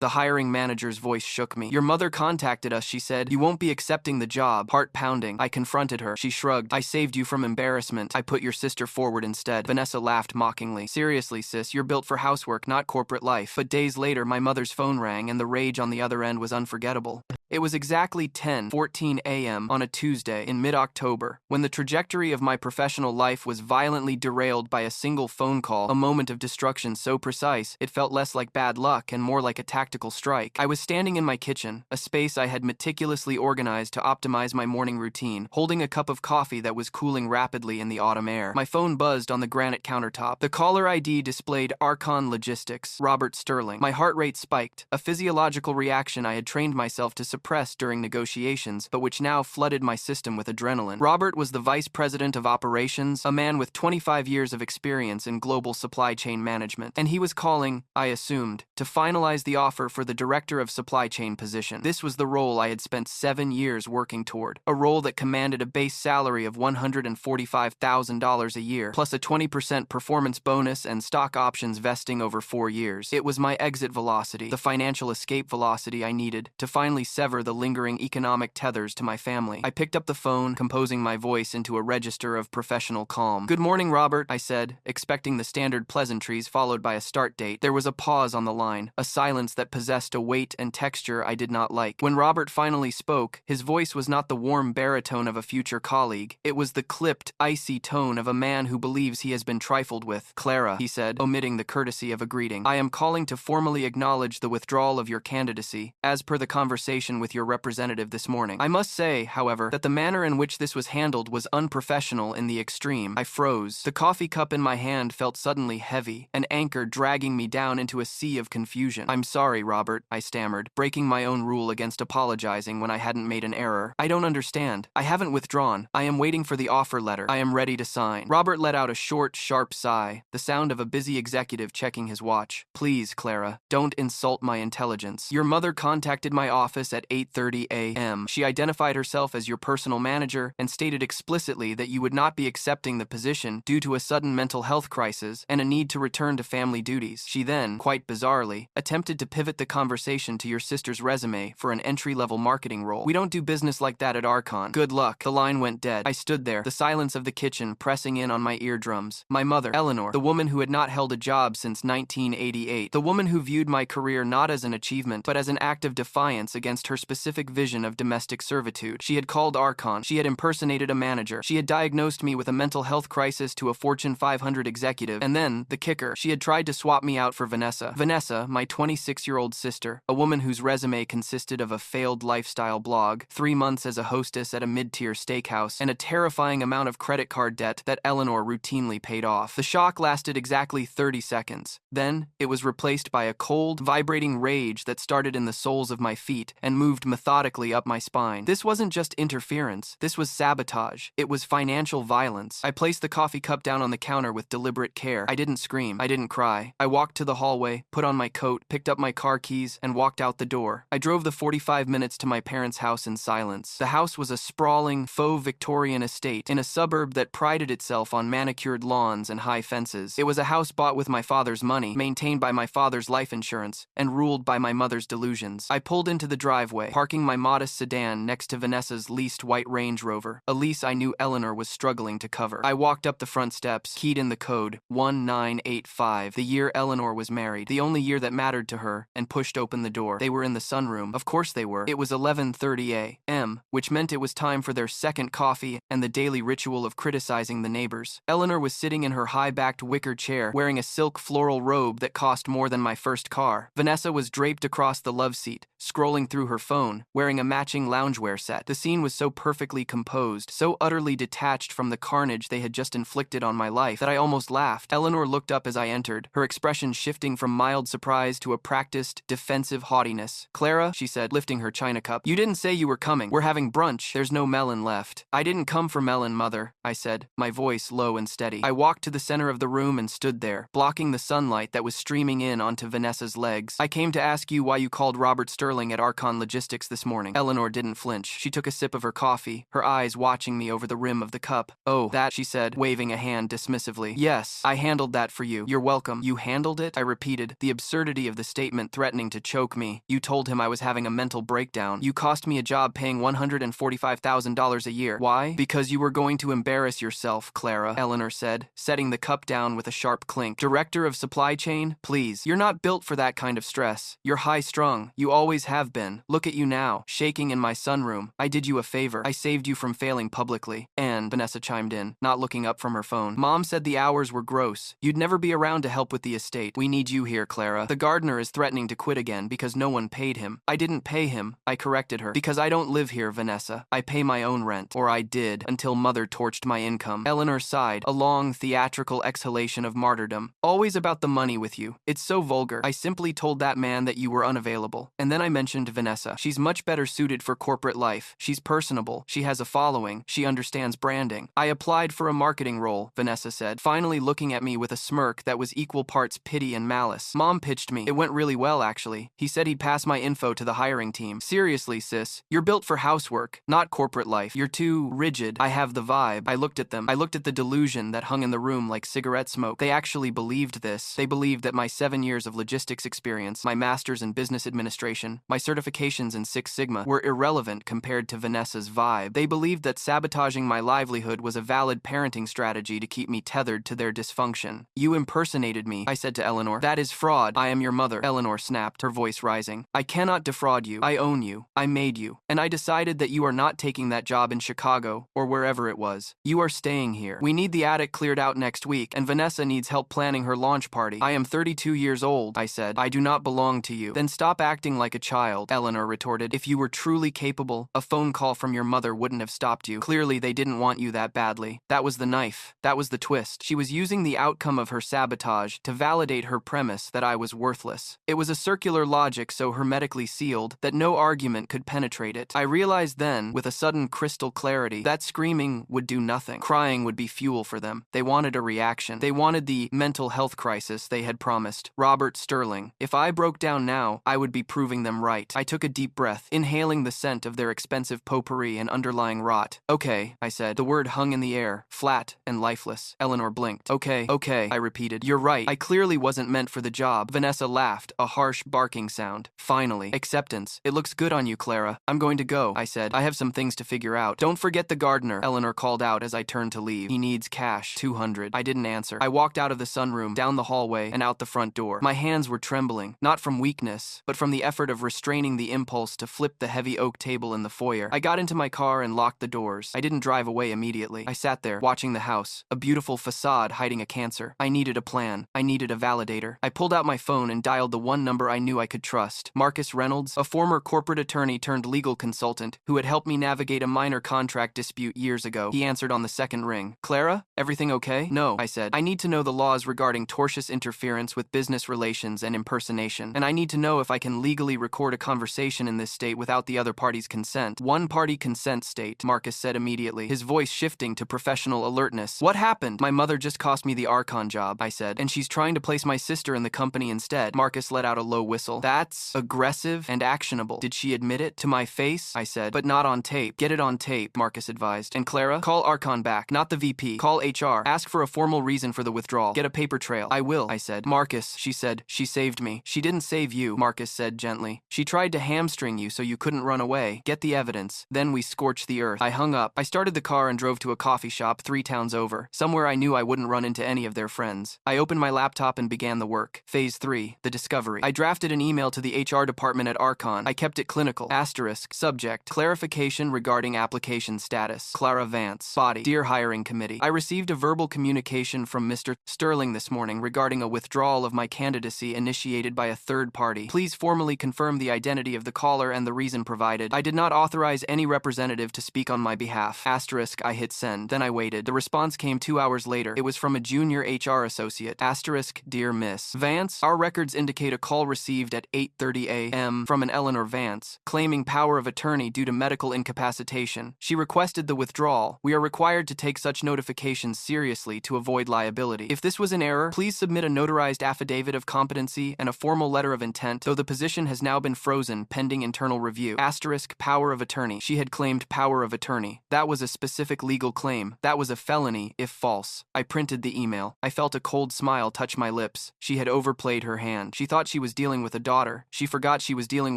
The hiring manager's voice shook me. Your mother contacted us, she said. You won't be accepting the job. Heart pounding. I confronted her. She shrugged. I saved you from embarrassment. I put your sister forward instead. Vanessa laughed mockingly. Seriously, sis, you're built for housework, not corporate life. But days later, my mother's phone rang, and the rage on the other end was unforgettable. It was exactly 10:14 a.m. on a Tuesday in mid-October, when the trajectory of my professional life was violently derailed by a single phone call, a moment of destruction so precise it felt less like bad luck and more like a tactical strike. I was standing in my kitchen, a space I had meticulously organized to optimize my morning routine, holding a cup of coffee that was cooling rapidly in the autumn air. My phone buzzed on the granite countertop. The caller ID displayed Archon Logistics, Robert Sterling. My heart rate spiked, a physiological reaction I had trained myself to suppress during negotiations, but which now flooded my system with adrenaline. Robert was the vice president of operations, a man with 25 years of experience in global supply chain management, and he was calling, I assumed, to finalize the offer for the director of supply chain position. This was the role I had spent 7 years working toward, a role that commanded a base salary of $145,000 a year, plus a 20% performance bonus and stock options vesting over 4 years. It was my exit velocity, the financial escape velocity I needed to finally sever the lingering economic tethers to my family. I picked up the phone, composing my voice into a register of professional calm. Good morning, Robert, I said, expecting the standard pleasantries followed by a start date. There was a pause on the line, a silence that possessed a weight and texture I did not like. When Robert finally spoke, his voice was not the warm baritone of a future colleague. It was the clipped, icy tone of a man who believes he has been trifled with. Clara, he said, omitting the courtesy of a greeting, I am calling to formally acknowledge the withdrawal of your candidacy, as per the conversation with your representative this morning. I must say, however, that the manner in which this was handled was unprofessional in the extreme. I froze. The coffee cup in my hand felt suddenly heavy, an anchor dragging me down into a sea of confusion. I'm sorry, Robert, I stammered, breaking my own rule against apologizing when I hadn't made an error. I don't understand. I haven't withdrawn. I am waiting for the offer letter. I am ready to sign. Robert let out a short, sharp sigh, the sound of a busy executive checking his watch. Please, Clara, don't insult my intelligence. Your mother contacted my office at 8:30 a.m. She identified herself as your personal manager and stated explicitly that you would not be accepting the position due to a sudden mental health crisis and a need to return to family duties. She then, quite bizarrely, attempted to pivot the conversation to your sister's resume for an entry-level marketing role. We don't do business like that at Archon. Good luck. The line went dead. I stood there, the silence of the kitchen pressing in on my eardrums. My mother, Eleanor, the woman who had not held a job since 1988, the woman who viewed my career not as an achievement, but as an act of defiance against her specific vision of domestic servitude. She had called Archon. She had impersonated a manager. She had diagnosed me with a mental health crisis to a Fortune 500 executive. And then, the kicker, she had tried to swap me out for Vanessa. Vanessa, my 26-year-old sister, a woman whose resume consisted of a failed lifestyle blog, 3 months as a hostess at a mid-tier steakhouse, and a terrifying amount of credit card debt that Eleanor routinely paid off. The shock lasted exactly 30 seconds. Then, it was replaced by a cold, vibrating rage that started in the soles of my feet and moved methodically up my spine. This wasn't just interference. This was sabotage. It was financial violence. I placed the coffee cup down on the counter with deliberate care. I didn't scream. I didn't cry. I walked to the hallway, put on my coat, picked up my car keys, and walked out the door. I drove the 45 minutes to my parents' house in silence. The house was a sprawling, faux Victorian estate in a suburb that prided itself on manicured lawns and high fences. It was a house bought with my father's money, maintained by my father's life insurance, and ruled by my mother's delusions. I pulled into the driveway, parking my modest sedan next to Vanessa's leased white Range Rover, a lease I knew Eleanor was struggling to cover. I walked up the front steps, keyed in the code, 1985, the year Eleanor was married, the only year that mattered to her, and pushed open the door. They were in the sunroom. Of course they were. It was 11:30 a.m., which meant it was time for their second coffee and the daily ritual of criticizing the neighbors. Eleanor was sitting in her high-backed wicker chair, wearing a silk floral robe that cost more than my first car. Vanessa was draped across the love seat, scrolling through her phone, wearing a matching loungewear set. The scene was so perfectly composed, so utterly detached from the carnage they had just inflicted on my life, that I almost laughed. Eleanor looked up as I entered, her expression shifting from mild surprise to a practiced, defensive haughtiness. Clara, she said, lifting her china cup, you didn't say you were coming. We're having brunch. There's no melon left. I didn't come for melon, Mother, I said, my voice low and steady. I walked to the center of the room and stood there, blocking the sunlight that was streaming in onto Vanessa's legs. I came to ask you why you called Robert Sterling at Archon Logistics this morning. Eleanor didn't flinch. She took a sip of her coffee, her eyes watching me over the rim of the cup. Oh, that, she said, waving a hand dismissively. Yes, I handled that for you. You're welcome. You handled it? I repeated, the absurdity of the statement embarrassment, threatening to choke me. You told him I was having a mental breakdown. You cost me a job paying $145,000 a year. Why? Because you were going to embarrass yourself, Clara, Eleanor said, setting the cup down with a sharp clink. Director of supply chain? Please. You're not built for that kind of stress. You're high-strung. You always have been. Look at you now, shaking in my sunroom. I did you a favor. I saved you from failing publicly. And, Vanessa chimed in, not looking up from her phone. Mom said the hours were gross. You'd never be around to help with the estate. We need you here, Clara. The gardener is threatening to quit again because no one paid him. I didn't pay him. I corrected her. Because I don't live here, Vanessa. I pay my own rent. Or I did, until Mother torched my income. Eleanor sighed, a long, theatrical exhalation of martyrdom. Always about the money with you. It's so vulgar. I simply told that man that you were unavailable. And then I mentioned Vanessa. She's much better suited for corporate life. She's personable. She has a following. She understands branding. I applied for a marketing role, Vanessa said, finally looking at me with a smirk that was equal parts pity and malice. Mom pitched me. It went really well, actually. He said he'd pass my info to the hiring team. Seriously, sis, you're built for housework, not corporate life. You're too rigid. I have the vibe. I looked at them. I looked at the delusion that hung in the room like cigarette smoke. They actually believed this. They believed that my 7 years of logistics experience, my master's in business administration, my certifications in Six Sigma were irrelevant compared to Vanessa's vibe. They believed that sabotaging my livelihood was a valid parenting strategy to keep me tethered to their dysfunction. You impersonated me, I said to Eleanor. That is fraud. I am your mother, Eleanor snapped, her voice rising. I cannot defraud you. I own you. I made you. And I decided that you are not taking that job in Chicago, or wherever it was. You are staying here. We need the attic cleared out next week, and Vanessa needs help planning her launch party. I am 32 years old, I said. I do not belong to you. Then stop acting like a child, Eleanor retorted. If you were truly capable, a phone call from your mother wouldn't have stopped you. Clearly, they didn't want you that badly. That was the knife. That was the twist. She was using the outcome of her sabotage to validate her premise that I was worthless. It was a circular logic so hermetically sealed that no argument could penetrate it. I realized then, with a sudden crystal clarity, that screaming would do nothing. Crying would be fuel for them. They wanted a reaction. They wanted the mental health crisis they had promised. Robert Sterling. If I broke down now, I would be proving them right. I took a deep breath, inhaling the scent of their expensive potpourri and underlying rot. Okay, I said. The word hung in the air, flat and lifeless. Eleanor blinked. Okay, I repeated. You're right. I clearly wasn't meant for the job. Vanessa laughed, a harsh barking sound. Finally. Acceptance. It looks good on you, Clara. I'm going to go, I said. I have some things to figure out. Don't forget the gardener, Eleanor called out as I turned to leave. He needs cash. 200. I didn't answer. I walked out of the sunroom, down the hallway, and out the front door. My hands were trembling, not from weakness, but from the effort of restraining the impulse to flip the heavy oak table in the foyer. I got into my car and locked the doors. I didn't drive away immediately. I sat there, watching the house, a beautiful facade hiding a cancer. I needed a plan. I needed a validator. I pulled out my phone and dialed the one number I knew I could trust. Marcus Reynolds, a former corporate attorney turned legal consultant who had helped me navigate a minor contract dispute years ago. He answered on the second ring. Clara, everything okay? No, I said. I need to know the laws regarding tortious interference with business relations and impersonation, and I need to know if I can legally record a conversation in this state without the other party's consent. One-party consent state, Marcus said immediately, his voice shifting to professional alertness. What happened? My mother just cost me the Archon job, I said, and she's trying to place my sister in the company instead. Marcus let out a low whistle. That's aggressive and actionable. Did she admit it? To my face? I said, but not on tape. Get it on tape, Marcus advised. And Clara, call Archon back, not the VP. Call HR. Ask for a formal reason for the withdrawal. Get a paper trail. I will, I said. Marcus, she said, she saved me. She didn't save you, Marcus said gently. She tried to hamstring you so you couldn't run away. Get the evidence. Then we scorched the earth. I hung up. I started the car and drove to a coffee shop 3 towns over, somewhere I knew I wouldn't run into any of their friends. I opened my laptop and began the work. Phase 3, the discovery. I drafted an email to the HR department at Archon. I kept it clinical. Asterisk. Subject. Clarification regarding application status. Clara Vance. Body. Dear Hiring Committee. I received a verbal communication from Mr. Sterling this morning regarding a withdrawal of my candidacy initiated by a third party. Please formally confirm the identity of the caller and the reason provided. I did not authorize any representative to speak on my behalf. Asterisk. I hit send. Then I waited. The response came 2 hours later. It was from a junior HR associate. Asterisk. Dear Miss Vance, our records indicate a call received at 8:30 a.m. from an Eleanor Vance, claiming power of attorney due to medical incapacitation. She requested the withdrawal. We are required to take such notifications seriously to avoid liability. If this was an error, please submit a notarized affidavit of competency and a formal letter of intent, though the position has now been frozen pending internal review. Asterisk. Power of attorney. She had claimed power of attorney. That was a specific legal claim. That was a felony, if false. I printed the email. I felt a cold smile touch my lips. She had overplayed her hand. She thought she she was dealing with a daughter. She forgot she was dealing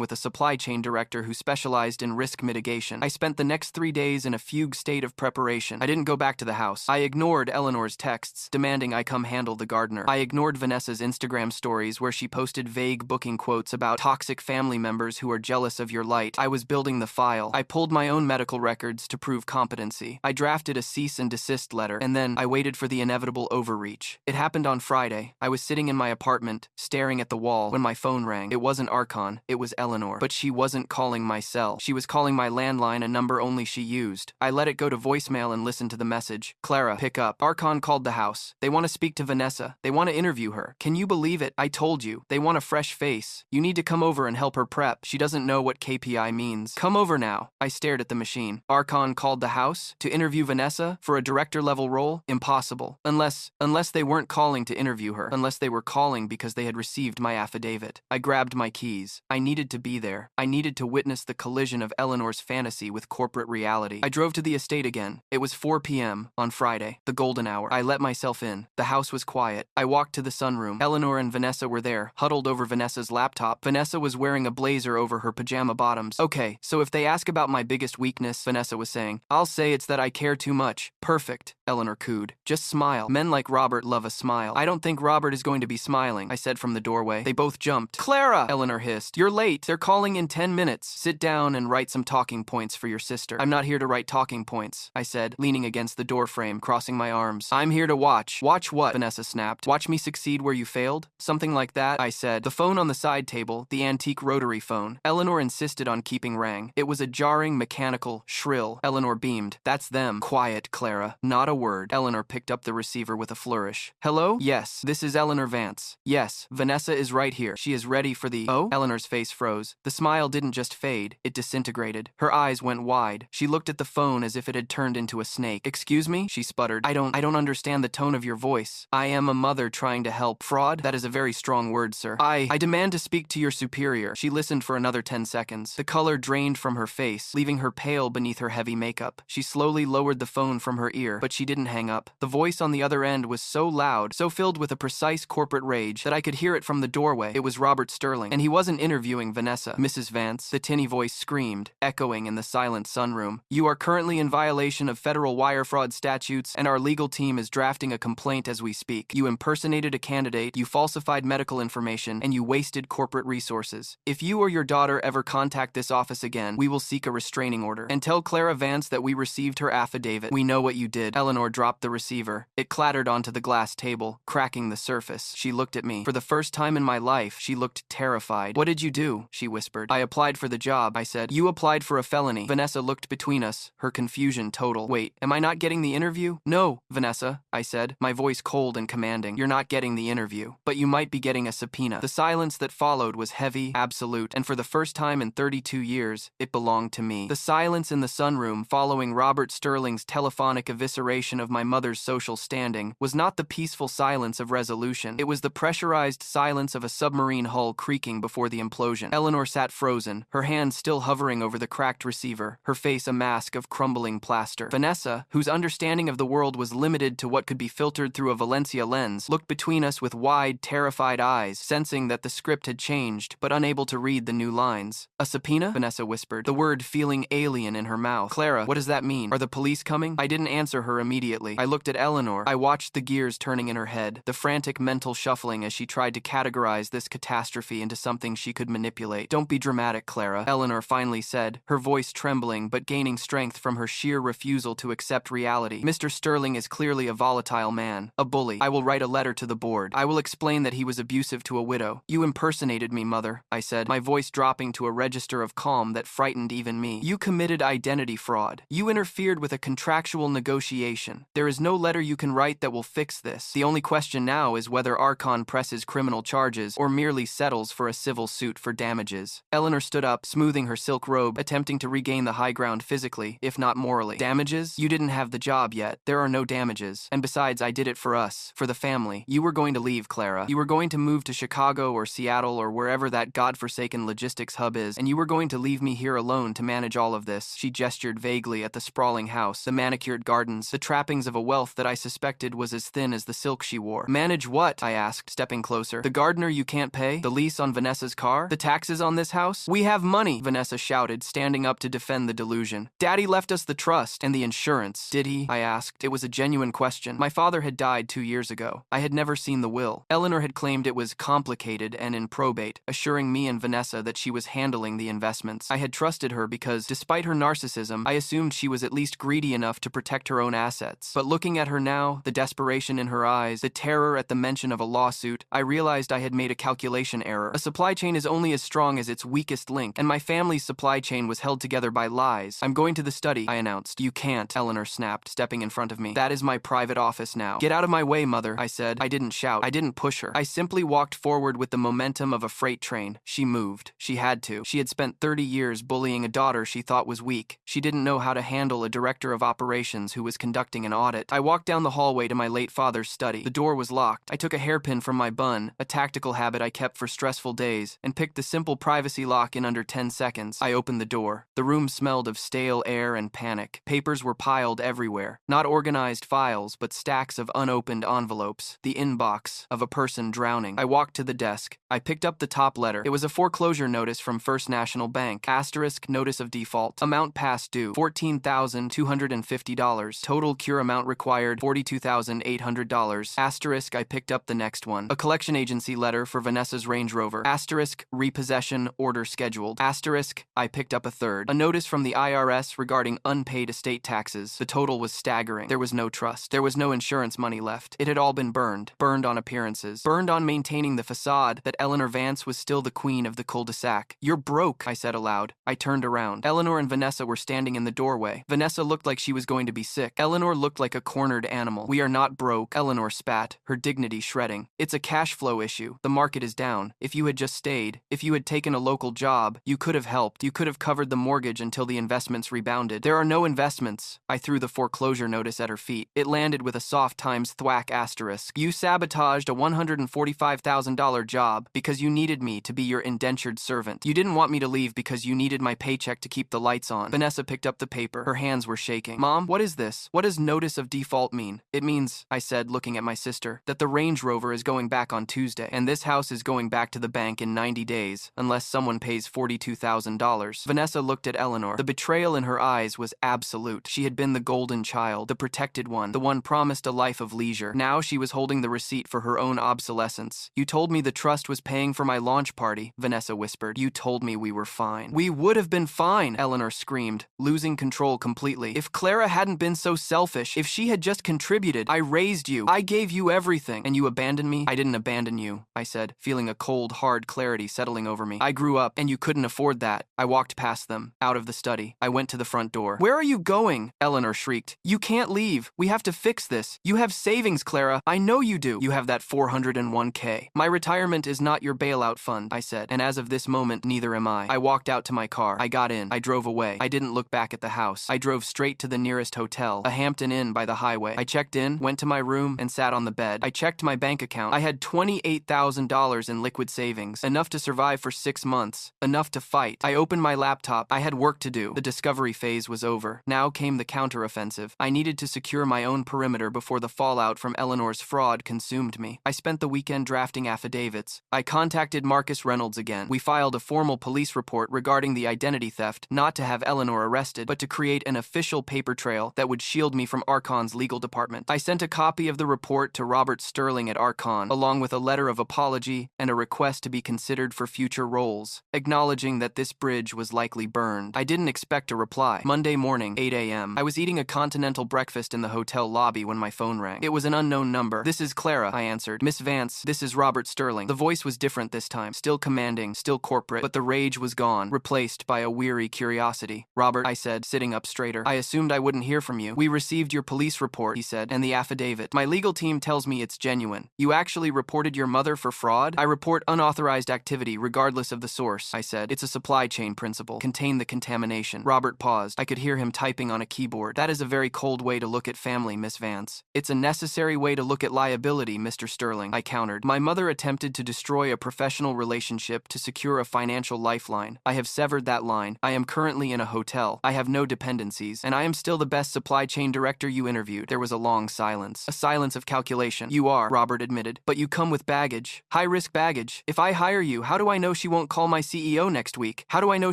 with a supply chain director who specialized in risk mitigation. I spent the next 3 days in a fugue state of preparation. I didn't go back to the house. I ignored Eleanor's texts, demanding I come handle the gardener. I ignored Vanessa's Instagram stories where she posted vague booking quotes about toxic family members who are jealous of your light. I was building the file. I pulled my own medical records to prove competency. I drafted a cease and desist letter, and then I waited for the inevitable overreach. It happened on Friday. I was sitting in my apartment, staring at the wall, when my phone rang. It wasn't Archon, it was Eleanor. But she wasn't calling my cell. She was calling my landline, a number only she used. I let it go to voicemail and listened to the message. Clara, pick up. Archon called the house. They want to speak to Vanessa. They want to interview her. Can you believe it? I told you. They want a fresh face. You need to come over and help her prep. She doesn't know what KPI means. Come over now. I stared at the machine. Archon called the house to interview Vanessa for a director-level role? Impossible. Unless they weren't calling to interview her. Unless they were calling because they had received my affidavit. I grabbed my keys. I needed to be there. I needed to witness the collision of Eleanor's fantasy with corporate reality. I drove to the estate again. It was 4 p.m. on Friday, the golden hour. I let myself in. The house was quiet. I walked to the sunroom. Eleanor and Vanessa were there, huddled over Vanessa's laptop. Vanessa was wearing a blazer over her pajama bottoms. Okay, so if they ask about my biggest weakness, Vanessa was saying, I'll say it's that I care too much. Perfect, Eleanor cooed. Just smile. Men like Robert love a smile. I don't think Robert is going to be smiling, I said from the doorway. They both jumped. Clara, Eleanor hissed. You're late. They're calling in 10 minutes. Sit down and write some talking points for your sister. I'm not here to write talking points, I said, leaning against the doorframe, crossing my arms. I'm here to watch. Watch what? Vanessa snapped. Watch me succeed where you failed? Something like that, I said. The phone on the side table, the antique rotary phone. Eleanor insisted on keeping rang. It was a jarring, mechanical, shrill. Eleanor beamed. That's them. Quiet, Clara. Not a word. Eleanor picked up the receiver with a flourish. Hello? Yes, this is Eleanor Vance. Yes, Vanessa is right here. She is ready for the— Oh? Eleanor's face froze. The smile didn't just fade, it disintegrated. Her eyes went wide. She looked at the phone as if it had turned into a snake. Excuse me? She sputtered. I don't understand the tone of your voice. I am a mother trying to help. Fraud? That is a very strong word, sir. I demand to speak to your superior. She listened for another 10 seconds. The color drained from her face, leaving her pale beneath her heavy makeup. She slowly lowered the phone from her ear, but she didn't hang up. The voice on the other end was so loud, so filled with a precise corporate rage, that I could hear it from the doorway. It was Robert Sterling, and he wasn't interviewing Vanessa. Mrs. Vance, the tinny voice screamed, echoing in the silent sunroom. You are currently in violation of federal wire fraud statutes, and our legal team is drafting a complaint as we speak. You impersonated a candidate, you falsified medical information, and you wasted corporate resources. If you or your daughter ever contact this office again, we will seek a restraining order. And tell Clara Vance that we received her affidavit. We know what you did. Eleanor dropped the receiver. It clattered onto the glass table, cracking the surface. She looked at me. For the first time in my life, she looked terrified. What did you do? She whispered. I applied for the job, I said. You applied for a felony. Vanessa looked between us, her confusion total. Wait, am I not getting the interview? No, Vanessa, I said, my voice cold and commanding. You're not getting the interview, but you might be getting a subpoena. The silence that followed was heavy, absolute, and for the first time in 32 years, it belonged to me. The silence in the sunroom following Robert Sterling's telephonic evisceration of my mother's social standing was not the peaceful silence of resolution. It was the pressurized silence of a submarine hull creaking before the implosion. Eleanor sat frozen, her hands still hovering over the cracked receiver, her face a mask of crumbling plaster. Vanessa, whose understanding of the world was limited to what could be filtered through a Valencia lens, looked between us with wide, terrified eyes, sensing that the script had changed, but unable to read the new lines. A subpoena? Vanessa whispered, the word feeling alien in her mouth. Clara, what does that mean? Are the police coming? I didn't answer her immediately. I looked at Eleanor. I watched the gears turning in her head, the frantic mental shuffling as she tried to categorize this catastrophe into something she could manipulate. Don't be dramatic, Clara, Eleanor finally said, her voice trembling but gaining strength from her sheer refusal to accept reality. Mr. Sterling is clearly a volatile man, a bully. I will write a letter to the board. I will explain that he was abusive to a widow. You impersonated me, mother, I said, my voice dropping to a register of calm that frightened even me. You committed identity fraud. You interfered with a contractual negotiation. There is no letter you can write that will fix this. The only question now is whether Archon presses criminal charges or merely settles for a civil suit for damages. Eleanor stood up, smoothing her silk robe, attempting to regain the high ground physically, if not morally. Damages? You didn't have the job yet. There are no damages. And besides, I did it for us, for the family. You were going to leave, Clara. You were going to move to Chicago or Seattle or wherever that godforsaken logistics hub is, and you were going to leave me here alone to manage all of this. She gestured vaguely at the sprawling house, the manicured gardens, the trappings of a wealth that I suspected was as thin as the silk she wore. Manage what? I asked, stepping closer. The gardener you can't pay? The lease on Vanessa's car? The taxes on this house? We have money, Vanessa shouted, standing up to defend the delusion. Daddy left us the trust and the insurance. Did he? I asked. It was a genuine question. My father had died 2 years ago. I had never seen the will. Eleanor had claimed it was complicated and in probate, assuring me and Vanessa that she was handling the investments. I had trusted her because, despite her narcissism, I assumed she was at least greedy enough to protect her own assets. But looking at her now, the desperation in her eyes, the terror at the mention of a lawsuit, I realized I had made a calculation error. A supply chain is only as strong as its weakest link, and my family's supply chain was held together by lies. I'm going to the study, I announced. You can't, Eleanor snapped, stepping in front of me. That is my private office now. Get out of my way, Mother, I said. I didn't shout. I didn't push her. I simply walked forward with the momentum of a freight train. She moved. She had to. She had spent 30 years bullying a daughter she thought was weak. She didn't know how to handle a director of operations who was conducting an audit. I walked down the hallway to my late father's study. The door was locked. I took a hairpin from my bun, a tactical habit I kept for stressful days, and picked the simple privacy lock in under 10 seconds. I opened the door. The room smelled of stale air and panic. Papers were piled everywhere. Not organized files, but stacks of unopened envelopes. The inbox of a person drowning. I walked to the desk. I picked up the top letter. It was a foreclosure notice from First National Bank. Asterisk, notice of default. Amount past due, $14,250. Total cure amount required, $42,800. Asterisk, I picked up the next one. A collection agency letter for Vanessa's Range Rover. Asterisk, repossession order scheduled. Asterisk, I picked up a third. A notice from the IRS regarding unpaid estate taxes. The total was staggering. There was no trust. There was no insurance money left. It had all been burned. Burned on appearances. Burned on maintaining the facade that Eleanor Vance was still the queen of the cul-de-sac. You're broke, I said aloud. I turned around. Eleanor and Vanessa were standing in the doorway. Vanessa looked like she was going to be sick. Eleanor looked like a cornered animal. We are not broke, Eleanor spat, her dignity shredding. It's a cash flow issue. The market is down. If you had just stayed, if you had taken a local job, you could have helped. You could have covered the mortgage until the investments rebounded. There are no investments. I threw the foreclosure notice at her feet. It landed with a soft times thwack asterisk. You sabotaged a $145,000 job because you needed me to be your indentured servant. You didn't want me to leave because you needed my paycheck to keep the lights on. Vanessa picked up the paper. Her hands were shaking. Mom, what is this? What does notice of default mean? It means, I said, looking at my sister, that the Range Rover is going back on Tuesday, and this house is going back to the bank in 90 days, unless someone pays $42,000. Vanessa looked at Eleanor. The betrayal in her eyes was absolute. She had been the golden child, the protected one, the one promised a life of leisure. Now she was holding the receipt for her own obsolescence. You told me the trust was paying for my launch party, Vanessa whispered. You told me we were fine. We would have been fine, Eleanor screamed, losing control completely. If Clara hadn't been so selfish, if she had just contributed, I raised you, I gave you everything, and you abandoned me? I didn't abandon you, I said, feeling a cold, hard clarity settling over me. I grew up, and you couldn't afford that. I walked past them, out of the study. I went to the front door. Where are you going? Eleanor shrieked. You can't leave. We have to fix this. You have savings, Clara. I know you do. You have that 401k. My retirement is not your bailout fund, I said, and as of this moment, neither am I. I walked out to my car. I got in. I drove away. I didn't look back at the house. I drove straight to the nearest hotel, a Hampton Inn by the highway. I checked in, went to my room, and sat on the bed. I checked my bank account. I had $28,000 in liquid savings, enough to survive for 6 months, enough to fight. I opened my laptop. I had work to do. The discovery phase was over. Now came the counteroffensive. I needed to secure my own perimeter before the fallout from Eleanor's fraud consumed me. I spent the weekend drafting affidavits. I contacted Marcus Reynolds again. We filed a formal police report regarding the identity theft, not to have Eleanor arrested, but to create an official paper trail that would shield me from Archon's legal department. I sent a copy of the report to Robert Sterling at Archon, along with a letter of apology and a request to be considered for future roles, acknowledging that this bridge was likely burned. I didn't expect a reply. Monday morning, 8 a.m. I was eating a continental breakfast in the hotel lobby when my phone rang. It was an unknown number. This is Clara, I answered. Miss Vance, this is Robert Sterling. The voice was different this time, still commanding, still corporate, but the rage was gone, replaced by a weary curiosity. Robert, I said, sitting up straighter. I assumed I wouldn't hear from you. We received your police report, he said, and the affidavit. My legal team tells me it's genuine. You actually reported your mother for fraud? I report unauthorized activity regardless of the source, I said. It's a supply chain principle. Contain the contamination. Robert paused. I could hear him typing on a keyboard. That is a very cold way to look at family, Miss Vance. It's a necessary way to look at liability, Mr. Sterling, I countered. My mother attempted to destroy a professional relationship to secure a financial lifeline. I have severed that line. I am currently in a hotel. I have no dependencies, and I am still the best supply chain director you interviewed. There was a long silence. A silence of calculation. You are, Robert admitted, but you come with baggage. High high-risk baggage. If I hire you, how do I know she won't call my CEO next week? How do I know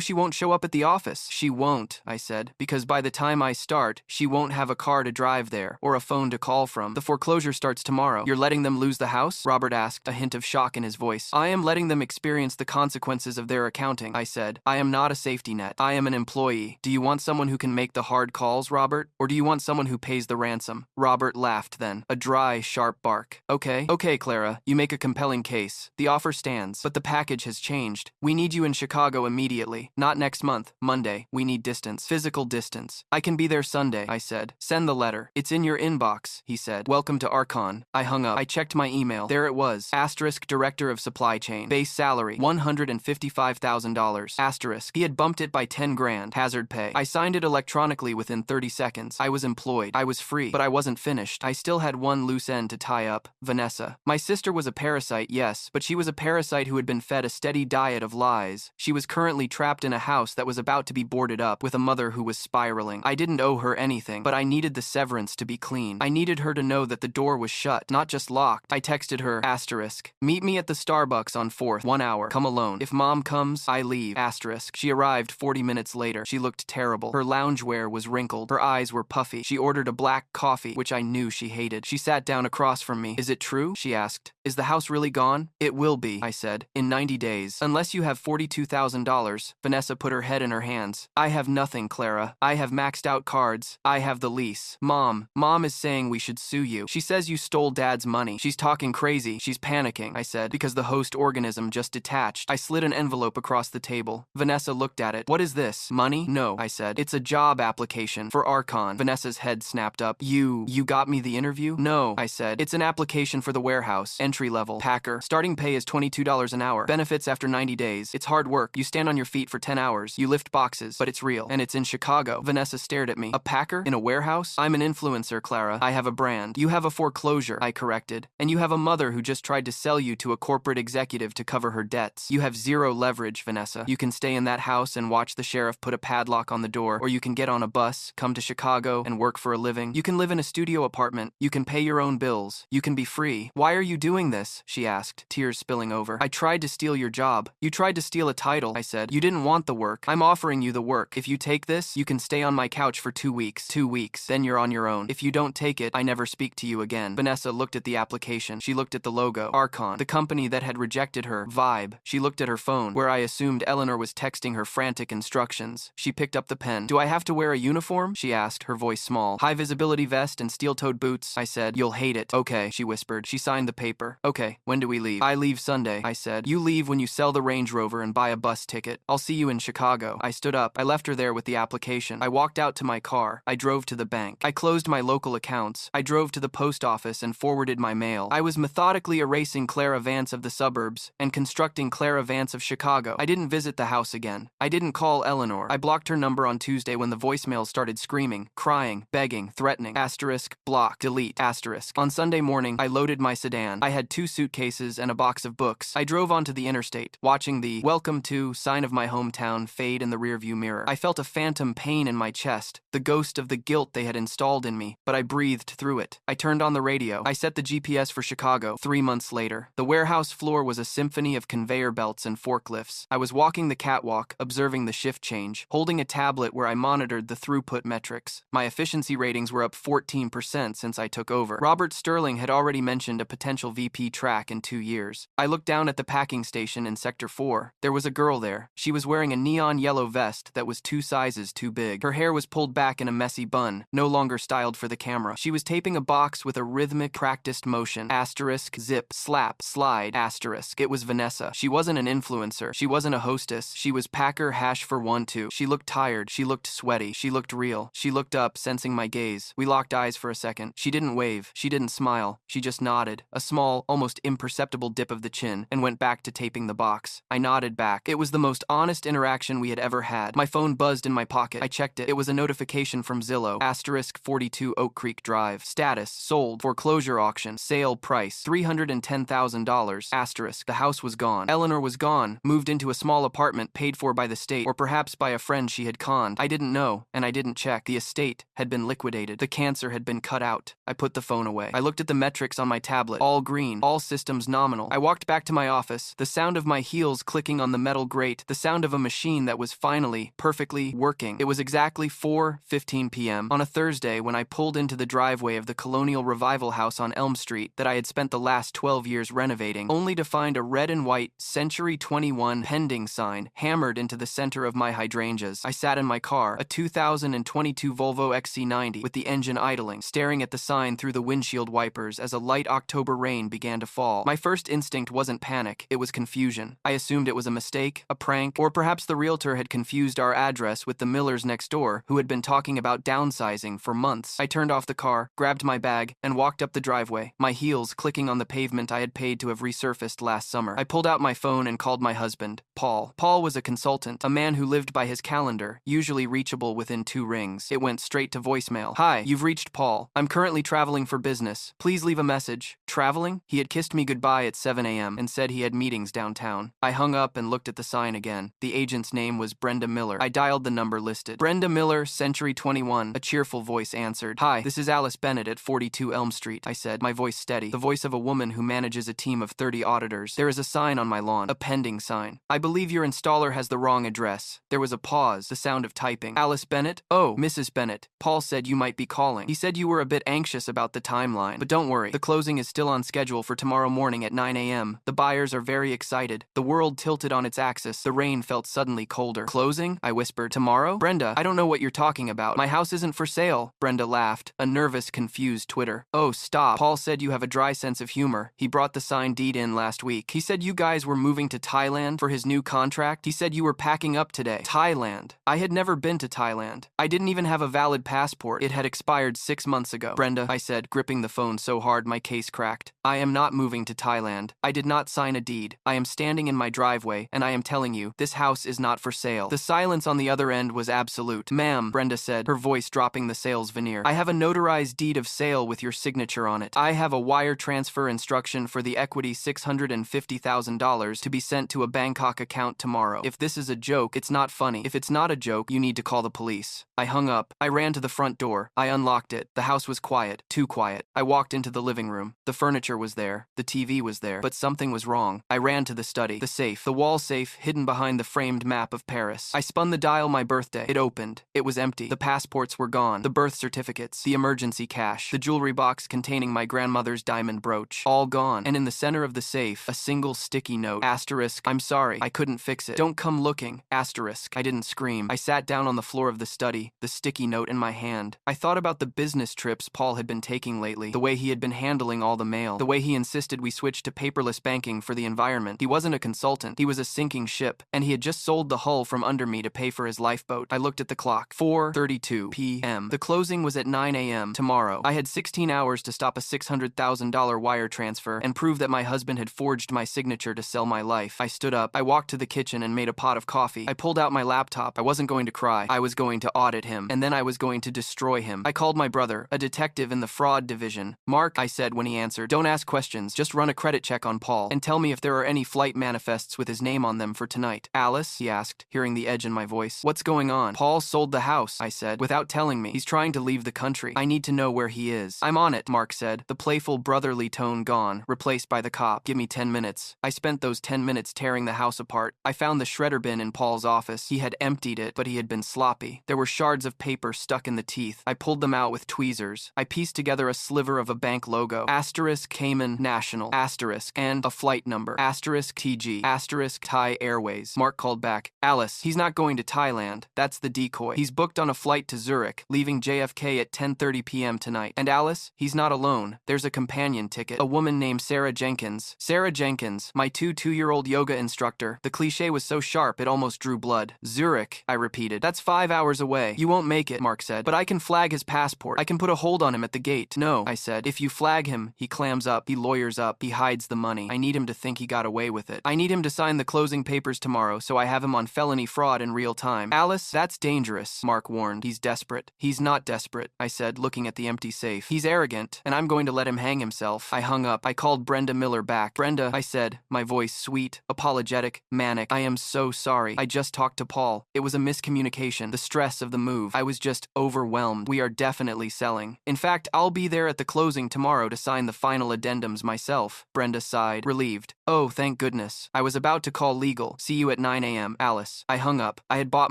she won't show up at the office? She won't, I said, because by the time I start, she won't have a car to drive there or a phone to call from. The foreclosure starts tomorrow. You're letting them lose the house? Robert asked, a hint of shock in his voice. I am letting them experience the consequences of their accounting, I said. I am not a safety net. I am an employee. Do you want someone who can make the hard calls, Robert? Or do you want someone who pays the ransom? Robert laughed then, a dry, sharp bark. Okay, Clara, you make a compelling case. The offer stands, but the package has changed. We need you in Chicago immediately. Not next month, Monday. We need distance. Physical distance. I can be there Sunday, I said. Send the letter. It's in your inbox, he said. Welcome to Archon. I hung up. I checked my email. There it was. Asterisk Director of Supply Chain. Base salary, $155,000. Asterisk. He had bumped it by 10 grand. Hazard pay. I signed it electronically within 30 seconds. I was employed. I was free, but I wasn't finished. I still had one loose end to tie up. Vanessa. My sister was a parasite, yes, but she was a parasite who had been fed a steady diet of lies. She was currently trapped in a house that was about to be boarded up with a mother who was spiraling. I didn't owe her anything, but I needed the severance to be clean. I needed her to know that the door was shut, not just locked. I texted her, asterisk, meet me at the Starbucks on 4th, 1 hour. Come alone. If mom comes, I leave. Asterisk. She arrived 40 minutes later. She looked terrible. Her loungewear was wrinkled. Her eyes were puffy. She ordered a black coffee, which I knew she hated. She sat down across from me. Is it true? She asked. Is the house really gone? It will be, I said, in 90 days. Unless you have $42,000. Vanessa put her head in her hands. I have nothing, Clara. I have maxed out cards. I have the lease. Mom is saying we should sue you. She says you stole Dad's money. She's talking crazy. She's panicking, I said, because the host organism just detached. I slid an envelope across the table. Vanessa looked at it. What is this? Money? No, I said. It's a job application for Archon. Vanessa's head snapped up. You got me the interview? No, I said. It's an application for the warehouse. Entry level. Packer. Starting pay is $22 an hour. Benefits after 90 days. It's hard work. You stand on your feet for 10 hours. You lift boxes, but it's real. And it's in Chicago. Vanessa stared at me. A packer? In a warehouse? I'm an influencer, Clara. I have a brand. You have a foreclosure, I corrected. And you have a mother who just tried to sell you to a corporate executive to cover her debts. You have zero leverage, Vanessa. You can stay in that house and watch the sheriff put a padlock on the door, or you can get on a bus, come to Chicago, and work for a living. You can live in a studio apartment. You can pay your own bills. You can be free. Why are you doing this? She asked, tears spilling over. I tried to steal your job. You tried to steal a title, I said. You didn't want the work. I'm offering you the work. If you take this, you can stay on my couch for 2 weeks. 2 weeks. Then you're on your own. If you don't take it, I never speak to you again. Vanessa looked at the application. She looked at the logo. Archon. The company that had rejected her. Vibe. She looked at her phone, where I assumed Eleanor was texting her frantic instructions. She picked up the pen. Do I have to wear a uniform? She asked, her voice small. High visibility vest and steel-toed boots. I said. You'll hate it. Okay, she whispered. She signed the paper. Okay, when do we leave? I leave Sunday, I said. You leave when you sell the Range Rover and buy a bus ticket. I'll see you in Chicago. I stood up. I left her there with the application. I walked out to my car. I drove to the bank. I closed my local accounts. I drove to the post office and forwarded my mail. I was methodically erasing Clara Vance of the suburbs and constructing Clara Vance of Chicago. I didn't visit the house again. I didn't call Eleanor. I blocked her number on Tuesday when the voicemail started screaming, crying, begging, threatening. Asterisk, block, delete, asterisk. On Sunday morning, I loaded my sedan. I had 2 suitcases and a box of books. I drove onto the interstate, watching the "Welcome to" sign of my hometown fade in the rearview mirror. I felt a phantom pain in my chest, the ghost of the guilt they had installed in me, but I breathed through it. I turned on the radio. I set the GPS for Chicago. 3 months later, the warehouse floor was a symphony of conveyor belts and forklifts. I was walking the catwalk, observing the shift change, holding a tablet where I monitored the throughput metrics. My efficiency ratings were up 14% since I took over. Robert Sterling had already mentioned a potential VP track in 2 years. I looked down at the packing station in Sector 4. There was a girl there. She was wearing a neon yellow vest that was 2 sizes too big. Her hair was pulled back in a messy bun, no longer styled for the camera. She was taping a box with a rhythmic, practiced motion. Asterisk, zip, slap, slide, asterisk. It was Vanessa. She wasn't an influencer. She wasn't a hostess. She was Packer hash for 1-2. She looked tired. She looked sweaty. She looked real. She looked up, sensing my gaze. We locked eyes for a second. She didn't wave. She didn't smile. She just nodded. A small, almost imperceptible dip of the chin, and went back to taping the box. I nodded back. It was the most honest interaction we had ever had. My phone buzzed in my pocket. I checked it. It was a notification from Zillow. Asterisk 42 Oak Creek Drive. Status, sold. Foreclosure auction. Sale price, $310,000. Asterisk. The house was gone. Eleanor was gone. Moved into a small apartment paid for by the state, or perhaps by a friend she had conned. I didn't know, and I didn't check. The estate had been liquidated. The cancer had been cut out. I put the phone away. I looked at the metrics on my tablet. All green. All systems nominal. I walked back to my office, the sound of my heels clicking on the metal grate, the sound of a machine that was finally, perfectly working. It was exactly 4:15 p.m. on a Thursday when I pulled into the driveway of the Colonial Revival House on Elm Street that I had spent the last 12 years renovating, only to find a red and white Century 21 pending sign hammered into the center of my hydrangeas. I sat in my car, a 2022 Volvo XC90, with the engine idling, staring at the sign through the windshield wipers as a light October rain began to fall. My first instinct wasn't panic, it was confusion. I assumed it was a mistake, a prank, or perhaps the realtor had confused our address with the Millers next door, who had been talking about downsizing for months. I turned off the car, grabbed my bag, and walked up the driveway, my heels clicking on the pavement I had paid to have resurfaced last summer. I pulled out my phone and called my husband, Paul. Paul was a consultant, a man who lived by his calendar, usually reachable within 2 rings. It went straight to voicemail. Hi, you've reached Paul. I'm currently traveling for business. Please leave a message. Traveling? He had kissed me goodbye at 7 a.m. and said he had meetings downtown. I hung up and looked at the sign again. The agent's name was Brenda Miller. I dialed the number listed. Brenda Miller, Century 21. A cheerful voice answered. Hi, this is Alice Bennett at 42 Elm Street, I said, my voice steady, the voice of a woman who manages a team of 30 auditors. There is a sign on my lawn, a pending sign. I believe your installer has the wrong address. There was a pause, the sound of typing. Alice Bennett? Oh, Mrs. Bennett. Paul said you might be calling. He said you were a bit anxious about the timeline. But don't worry, the closing is still on schedule for tomorrow morning at 9 a.m. The buyers are very excited. The world tilted on its axis. The rain felt suddenly colder. Closing? I whispered. Tomorrow? Brenda, I don't know what you're talking about. My house isn't for sale. Brenda laughed, a nervous, confused twitter. Oh, stop. Paul said you have a dry sense of humor. He brought the signed deed in last week. He said you guys were moving to Thailand for his new contract. He said you were packing up today. Thailand. I had never been to Thailand. I didn't even have a valid passport. It had expired 6 months ago. Brenda, I said, gripping the phone so hard my case cracked. I am not moving to Thailand. I did not sign a deed. I am standing in my driveway, and I am telling you, this house is not for sale. The silence on the other end was absolute. Ma'am, Brenda said, her voice dropping the sales veneer. I have a notarized deed of sale with your signature on it. I have a wire transfer instruction for the equity $650,000 to be sent to a Bangkok account tomorrow. If this is a joke, it's not funny. If it's not a joke, you need to call the police. I hung up. I ran to the front door. I unlocked it. The house was quiet. Too quiet. I walked into the living room. The furniture was there. The TV was there. But something was wrong. I ran to the study. The safe. The wall safe hidden behind the framed map of Paris. I spun the dial my birthday. It opened. It was empty. The passports were gone. The birth certificates. The emergency cash. The jewelry box containing my grandmother's diamond brooch. All gone. And in the center of the safe, a single sticky note. Asterisk. I'm sorry. I couldn't fix it. Don't come looking. Asterisk. I didn't scream. I sat down on the floor of the study, the sticky note in my hand. I thought about the business trips Paul had been taking lately, the way he had been handling all the mail, the way he insisted we switch to paperless banking for the environment. He wasn't a consultant. He was a sinking ship, and he had just sold the hull from under me to pay for his lifeboat. I looked at the clock. 4:32 p.m. The closing was at 9 a.m. tomorrow. I had 16 hours to stop a $600,000 wire transfer and prove that my husband had forged my signature to sell my life. I stood up. I walked to the kitchen and made a pot of coffee. I pulled out my laptop. I wasn't going to cry. I was going to audit him, and then I was going to destroy him. I called my brother, a detective in the fraud division. Mark, I said when he answered, don't ask questions. Just run a credit check on Paul and tell me if there are any flight manifests with his name on them for tonight. Alice, he asked, hearing the edge in my voice. What's going on? Paul sold the house, I said, without telling me. He's trying to leave the country. I need to know where he is. I'm on it, Mark said, the playful brotherly tone gone, replaced by the cop. Give me 10 minutes. I spent those 10 minutes tearing the house apart. I found the shredder bin in Paul's office. He had emptied it, but he had been sloppy. There were shards of paper stuck in the teeth. I pulled them out with tweezers. I pieced together a sliver of a bank logo. Asterisk Cayman National. Asterisk and a flight number. Asterisk TG. Asterisk Thai Airways. Mark called back. Alice, he's not going to Thailand. That's the decoy. He's booked on a flight to Zurich, leaving JFK at 10:30 p.m. tonight. And Alice, he's not alone. There's a companion ticket. A woman named Sarah Jenkins. Sarah Jenkins, my two-year-old yoga instructor. The cliche was so sharp it almost drew blood. Zurich, I repeated. That's 5 hours away. You won't make it, Mark said. But I can flag his passport. I can put a hold on him at the gate. No, I said. If you flag him, he clams up, he lawyers up, he hides the money. I need him to think he got away with it. I need him to sign the closing papers tomorrow so I have him on felony fraud in real time. Alice, that's dangerous, Mark warned. He's desperate. He's not desperate, I said, looking at the empty safe. He's arrogant, and I'm going to let him hang himself. I hung up. I called Brenda Miller back. Brenda, I said, my voice sweet, apologetic, manic. I am so sorry. I just talked to Paul. It was a miscommunication. The stress of the move. I was just overwhelmed. We are definitely selling. In fact, I'll be there at the closing tomorrow to sign the final addendums myself. off. Brenda sighed, relieved. Oh, thank goodness. I was about to call legal. See you at 9 a.m., Alice. I hung up. I had bought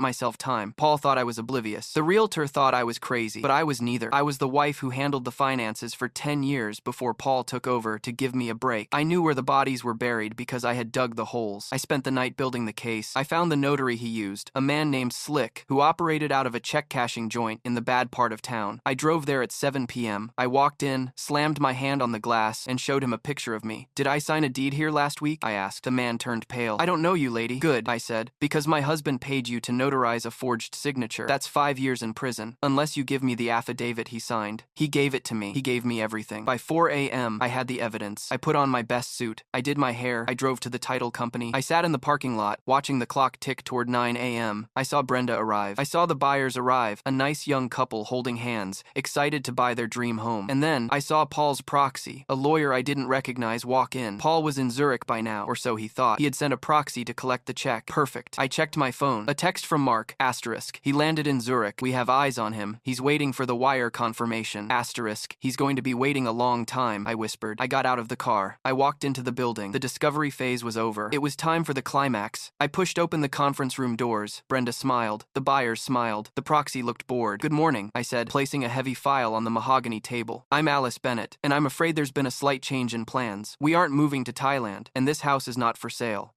myself time. Paul thought I was oblivious. The realtor thought I was crazy, but I was neither. I was the wife who handled the finances for 10 years before Paul took over to give me a break. I knew where the bodies were buried because I had dug the holes. I spent the night building the case. I found the notary he used, a man named Slick, who operated out of a check-cashing joint in the bad part of town. I drove there at 7 p.m. I walked in, slammed my hand on the glass, and showed him a picture of me. Did I sign a deed here last week? I asked. The man turned pale. I don't know you, lady. Good, I said, because my husband paid you to notarize a forged signature. That's 5 years in prison, unless you give me the affidavit he signed. He gave it to me. He gave me everything. By 4 a.m., I had the evidence. I put on my best suit. I did my hair. I drove to the title company. I sat in the parking lot, watching the clock tick toward 9 a.m. I saw Brenda arrive. I saw the buyers arrive, a nice young couple holding hands, excited to buy their dream home. And then I saw Paul's proxy, a lawyer I didn't recognize, walk in. Paul was in Zurich by now, or so he thought. He had sent a proxy to collect the check. Perfect. I checked my phone. A text from Mark, asterisk. He landed in Zurich. We have eyes on him. He's waiting for the wire confirmation, asterisk. He's going to be waiting a long time, I whispered. I got out of the car. I walked into the building. The discovery phase was over. It was time for the climax. I pushed open the conference room doors. Brenda smiled. The buyers smiled. The proxy looked bored. Good morning, I said, placing a heavy file on the mahogany table. I'm Alice Bennett, and I'm afraid there's been a slight change in plans. We aren't moving to Thailand, and this house is not for sale.